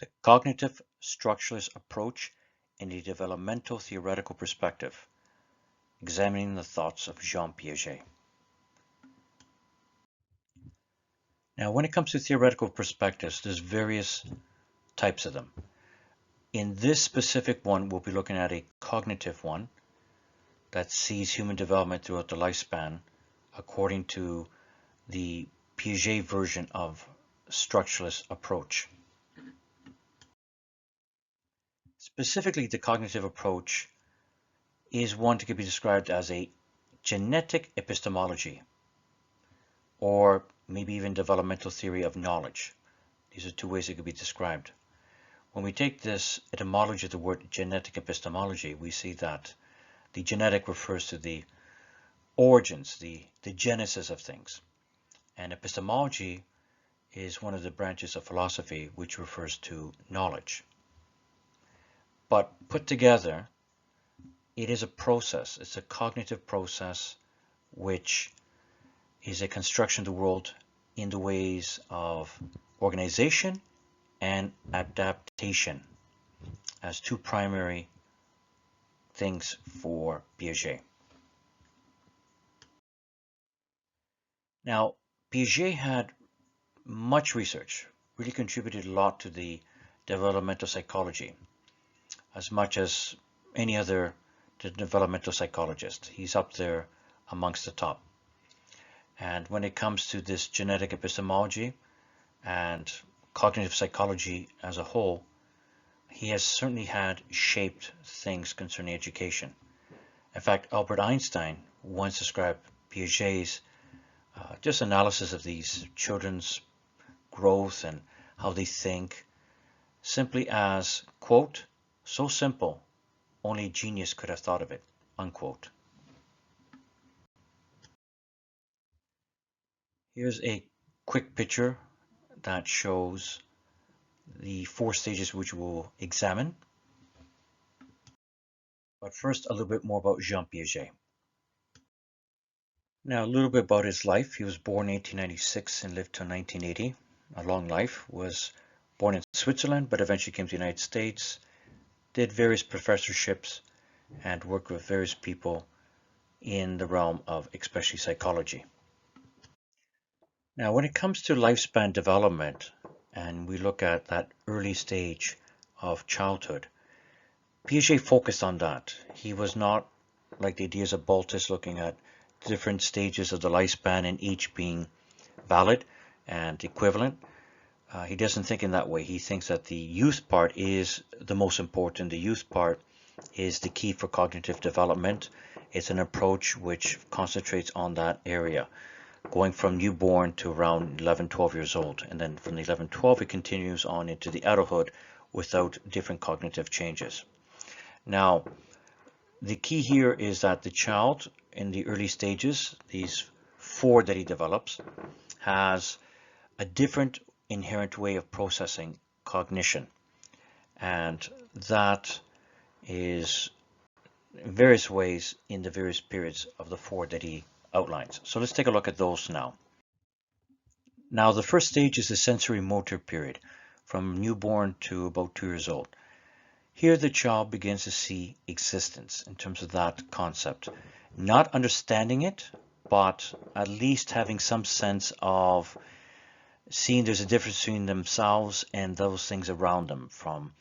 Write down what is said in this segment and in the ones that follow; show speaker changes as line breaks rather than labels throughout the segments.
the cognitive structuralist approach in a developmental theoretical perspective, examining the thoughts of Jean Piaget. Now, when it comes to theoretical perspectives, there's various types of them. In this specific one, we'll be looking at a cognitive one that sees human development throughout the lifespan according to the Piaget version of structuralist approach. Specifically, the cognitive approach is one that could be described as a genetic epistemology, or maybe even developmental theory of knowledge. These are two ways it could be described. When we take this etymology of the word genetic epistemology, we see that the genetic refers to the origins, the genesis of things. And epistemology is one of the branches of philosophy which refers to knowledge. But put together, it is a process. It's a cognitive process which is a construction of the world in the ways of organization and adaptation as two primary things for Piaget. Now, Piaget had much research, really contributed a lot to the developmental psychology, as much as any other developmental psychologist. He's up there amongst the top. And when it comes to this genetic epistemology and cognitive psychology as a whole, he has certainly had shaped things concerning education. In fact, Albert Einstein once described Piaget's just analysis of these children's growth and how they think simply as, quote, so simple, only a genius could have thought of it, unquote. Here's a quick picture that shows the 4 stages which we'll examine. But first, a little bit more about Jean Piaget. Now, a little bit about his life. He was born in 1896 and lived till 1980. A long life. Was born in Switzerland, but eventually came to the United States. Did various professorships and worked with various people in the realm of especially psychology. Now, when it comes to lifespan development, and we look at that early stage of childhood, Piaget focused on that. He was not like the ideas of Baltus looking at different stages of the lifespan and each being valid and equivalent. He doesn't think in that way. He thinks that the youth part is the most important. The youth part is the key for cognitive development. It's an approach which concentrates on that area, going from newborn to around 11, 12 years old. And then from the 11, 12, it continues on into the adulthood without different cognitive changes. Now, the key here is that the child in the early stages, these 4 that he develops, has a different inherent way of processing cognition. And that is in various ways in the various periods of the 4 that he outlines. So let's take a look at those now. Now, the first stage is the sensory-motor period, from newborn to about 2 years old. Here the child begins to see existence in terms of that concept, not understanding it, but at least having some sense of seeing there's a difference between themselves and those things around them, from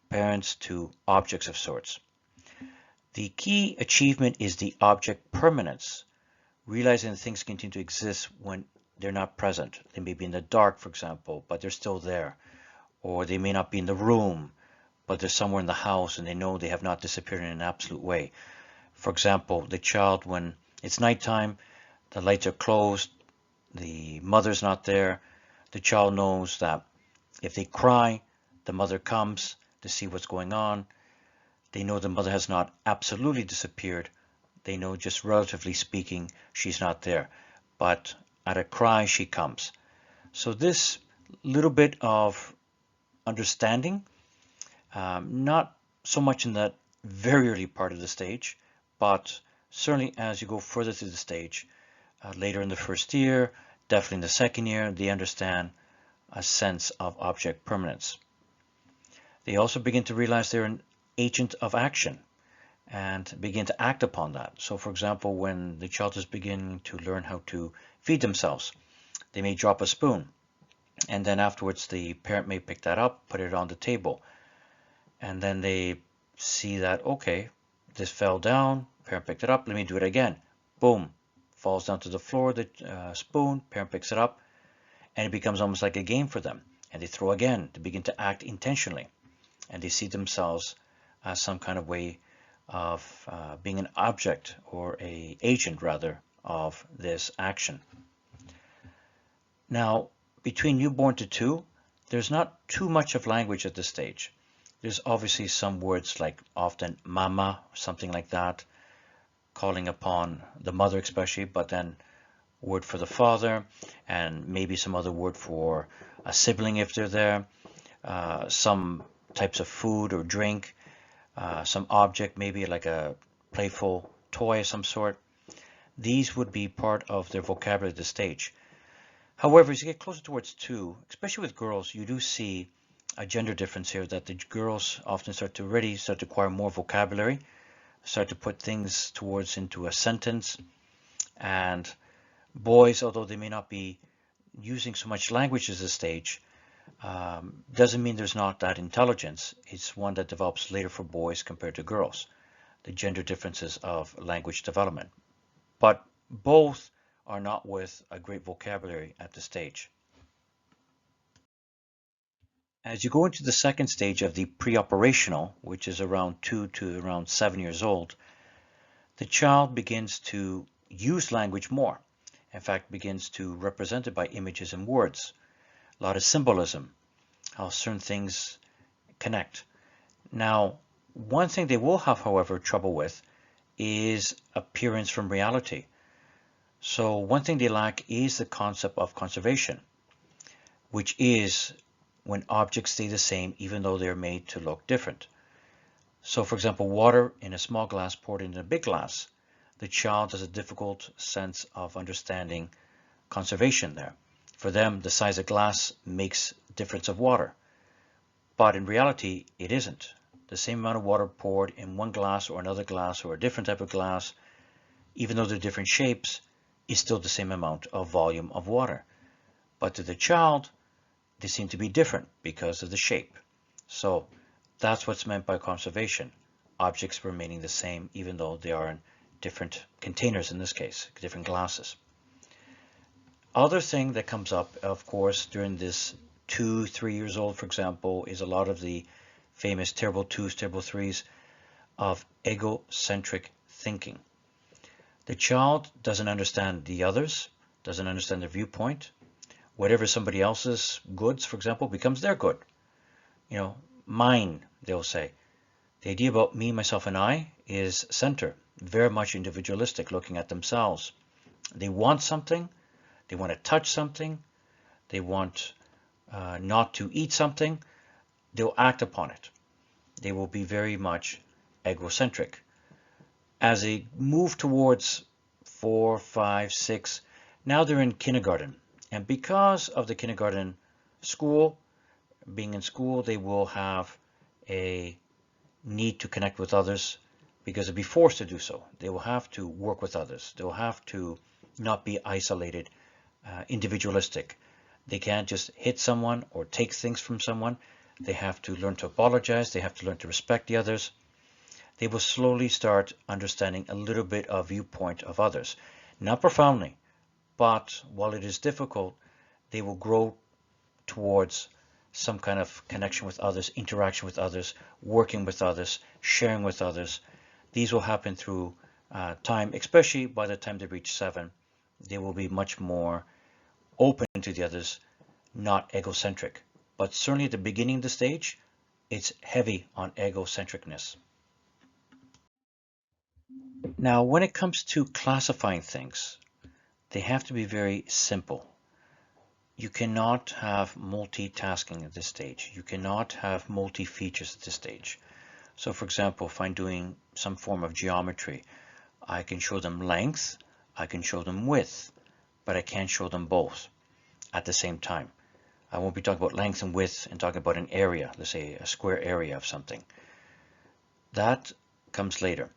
parents to objects of sorts. The key achievement is the object permanence, realizing that things continue to exist when they're not present. They may be in the dark, for example, but they're still there. Or they may not be in the room, but they're somewhere in the house and they know they have not disappeared in an absolute way. For example, the child, when it's nighttime, the lights are closed, the mother's not there, the child knows that if they cry, the mother comes to see what's going on. They know the mother has not absolutely disappeared. They know, just relatively speaking, she's not there. But at a cry, she comes. So this little bit of understanding, not so much in that very early part of the stage, but certainly as you go further through the stage, later in the first year, definitely in the second year, they understand a sense of object permanence. They also begin to realize they're an agent of action and begin to act upon that. So for example, when the child is beginning to learn how to feed themselves, they may drop a spoon, and then afterwards the parent may pick that up, put it on the table, and then they see that, okay, this fell down, parent picked it up, let me do it again. Boom, falls down to the floor, the spoon, parent picks it up, and it becomes almost like a game for them. And they throw again, to begin to act intentionally, and they see themselves as some kind of way of being an object, or a agent rather, of this action. Now, between newborn to 2, there's not too much of language at this stage. There's obviously some words like often mama, something like that, calling upon the mother especially, but then word for the father, and maybe some other word for a sibling if they're there, some types of food or drink, some object, maybe like a playful toy of some sort. These would be part of their vocabulary at this stage. However, as you get closer towards 2, especially with girls, you do see a gender difference here, that the girls often start to acquire more vocabulary, start to put things towards into a sentence, and boys, although they may not be using so much language at this stage, doesn't mean there's not that intelligence. It's one that develops later for boys compared to girls, the gender differences of language development. But both are not with a great vocabulary at this stage. As you go into the second stage of the pre-operational, which is around 2 to around 7 years old, the child begins to use language more. In fact, begins to represent it by images and words. A lot of symbolism, how certain things connect. Now, one thing they will have, however, trouble with is appearance from reality. So one thing they lack is the concept of conservation, which is when objects stay the same even though they're made to look different. So for example, water in a small glass poured into a big glass, the child has a difficult sense of understanding conservation there. For them, the size of glass makes difference of water. But in reality, it isn't. The same amount of water poured in one glass or another glass or a different type of glass, even though they're different shapes, is still the same amount of volume of water. But to the child, they seem to be different because of the shape. So that's what's meant by conservation. Objects remaining the same even though they are in different containers, in this case, different glasses. Other thing that comes up, of course, during this 2-3 years old, for example, is a lot of the famous terrible 2s, terrible 3s of egocentric thinking. The child doesn't understand the others, doesn't understand their viewpoint. Whatever somebody else's goods, for example, becomes their good. You know, mine, they'll say. The idea about me, myself, and I is center, very much individualistic, looking at themselves. They want something, they want to touch something, they want not to eat something, they'll act upon it. They will be very much egocentric. As they move towards 4, 5, 6, now they're in kindergarten. And because of the kindergarten school, being in school, they will have a need to connect with others because they'll be forced to do so. They will have to work with others. They will have to not be isolated, individualistic. They can't just hit someone or take things from someone. They have to learn to apologize. They have to learn to respect the others. They will slowly start understanding a little bit of viewpoint of others. Not profoundly, but while it is difficult, they will grow towards some kind of connection with others, interaction with others, working with others, sharing with others. These will happen through time, especially by the time they reach 7. They will be much more open to the others, not egocentric. But certainly at the beginning of the stage, it's heavy on egocentricness. Now, when it comes to classifying things, they have to be very simple. You cannot have multitasking at this stage. You cannot have multi-features at this stage. So for example, if I'm doing some form of geometry, I can show them length, I can show them width, but I can't show them both at the same time. I won't be talking about length and width and talking about an area, let's say a square area of something. That comes later.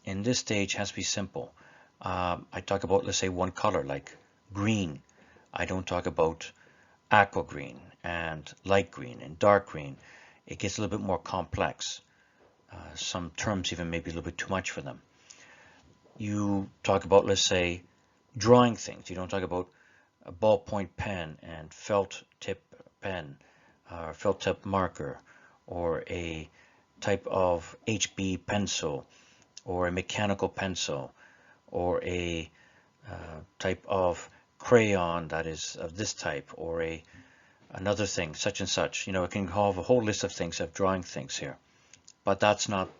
In this stage, it has to be simple. I talk about, let's say, one color, like green. I don't talk about aqua green and light green and dark green. It gets a little bit more complex. Some terms even maybe a little bit too much for them. You talk about, let's say, drawing things. You don't talk about a ballpoint pen and felt tip pen, or felt tip marker, or a type of HB pencil, or a mechanical pencil, or a type of crayon that is of this type, or another thing, such and such. You know, it can have a whole list of things of drawing things here. But that's not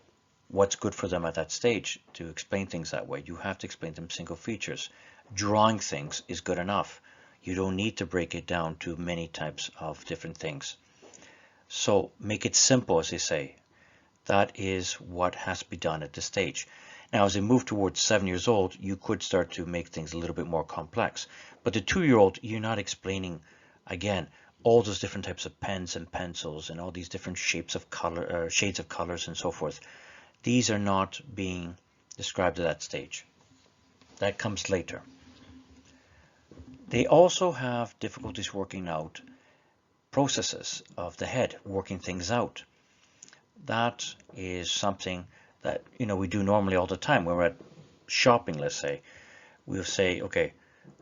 what's good for them at that stage to explain things that way. You have to explain them single features. Drawing things is good enough. You don't need to break it down to many types of different things. So make it simple, as they say. That is what has to be done at this stage. Now, as they move towards 7 years old, you could start to make things a little bit more complex. But the 2-year-old, you're not explaining, again, all those different types of pens and pencils and all these different shapes of color, shades of colors and so forth. These are not being described at that stage. That comes later. They also have difficulties working out processes of the head, working things out. That is something that, you know, we do normally all the time. When we're at shopping, let's say, we'll say, okay,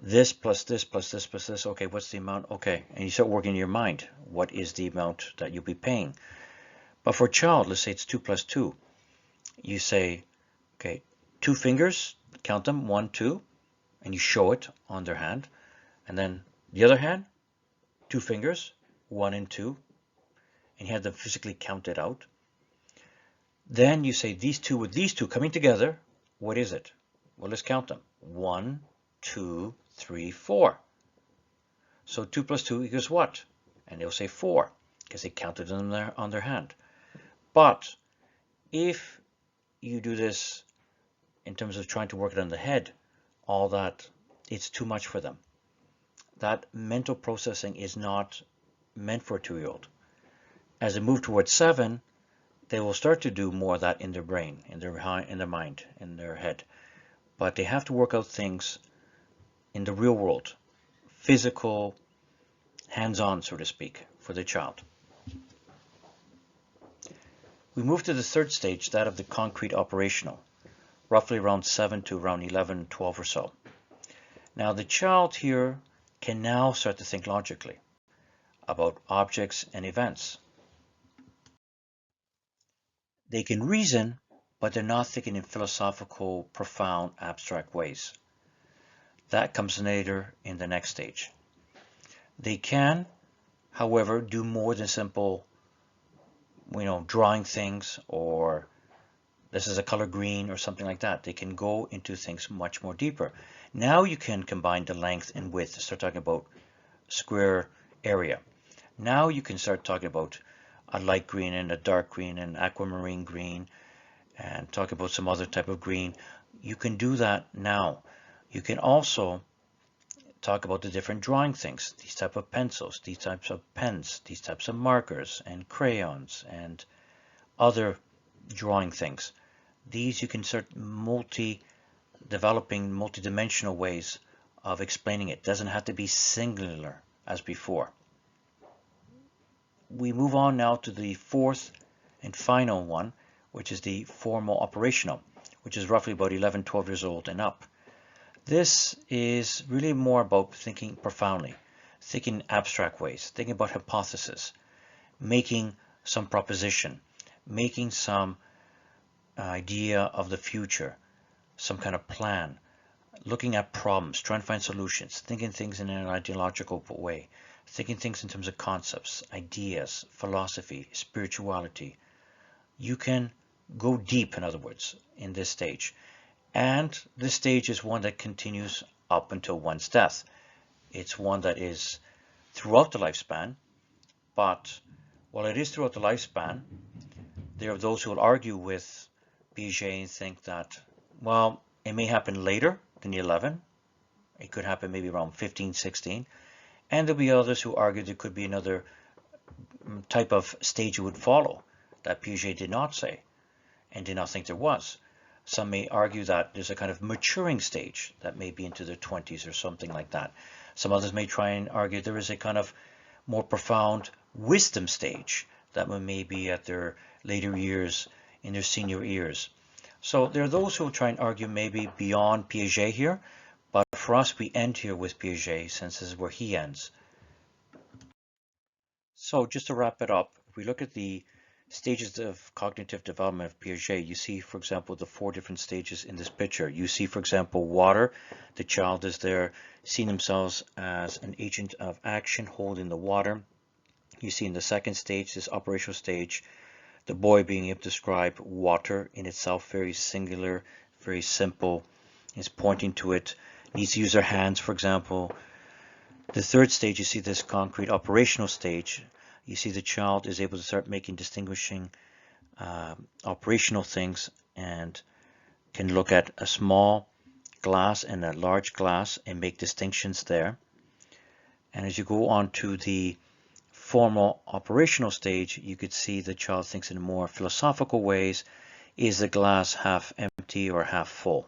this plus this plus this plus this, okay, what's the amount? Okay, and you start working in your mind, what is the amount that you'll be paying? But for a child, let's say it's 2 plus 2. You say, okay, 2 fingers, count them, 1, 2, and you show it on their hand. And then the other hand, 2 fingers, 1 and 2, and you have them physically count it out. Then you say these two with these two coming together, what is it? Well, let's count them. 1, 2, 3, 4. So 2 plus 2 equals what? And they'll say 4, because they counted them there on their hand. But if you do this in terms of trying to work it on the head, all that, it's too much for them. That mental processing is not meant for a 2-year-old. As they move towards 7, they will start to do more of that in their brain, in their mind, in their head. But they have to work out things in the real world, physical, hands-on, so to speak, for the child. We move to the third stage, that of the concrete operational, roughly around 7 to around 11, 12 or so. Now the child here can now start to think logically about objects and events. They can reason, but they're not thinking in philosophical, profound, abstract ways. That comes later in the next stage. They can, however, do more than simple, drawing things, or this is a color green or something like that. They can go into things much more deeper. Now you can combine the length and width, start talking about square area. Now you can start talking about a light green and a dark green and aquamarine green, and talk about some other type of green. You can do that now. You can also talk about the different drawing things, these type of pencils, these types of pens, these types of markers and crayons and other drawing things. These you can start developing multi-dimensional ways of explaining it. It doesn't have to be singular as before. We move on now to the fourth and final one, which is the formal operational, which is roughly about 11, 12 years old and up. This is really more about thinking profoundly, thinking in abstract ways, thinking about hypothesis, making some proposition, making some idea of the future, some kind of plan, looking at problems, trying to find solutions, thinking things in an ideological way, thinking things in terms of concepts, ideas, philosophy, spirituality. You can go deep, in other words, in this stage. And this stage is one that continues up until one's death. It's one that is throughout the lifespan, but while it is throughout the lifespan, there are those who will argue with Piaget and think that, well, it may happen later than 11. It could happen maybe around 15, 16. And there'll be others who argue there could be another type of stage you would follow that Piaget did not say and did not think there was. Some may argue that there's a kind of maturing stage that may be into their 20s or something like that. Some others may try and argue there is a kind of more profound wisdom stage that may be at their later years, in their senior years. So there are those who will try and argue maybe beyond Piaget here, but for us we end here with Piaget since this is where he ends. So just to wrap it up, if we look at the stages of cognitive development of Piaget, you see, for example, the 4 different stages in this picture. You see, for example, water. The child is there seeing themselves as an agent of action holding the water. You see in the second stage, this operational stage, the boy being able to describe water in itself, very singular, very simple, is pointing to it, needs to use their hands, for example. The third stage, you see this concrete operational stage. You see the child is able to start making distinguishing operational things and can look at a small glass and a large glass and make distinctions there. And as you go on to the formal operational stage, you could see the child thinks in more philosophical ways. Is the glass half empty or half full?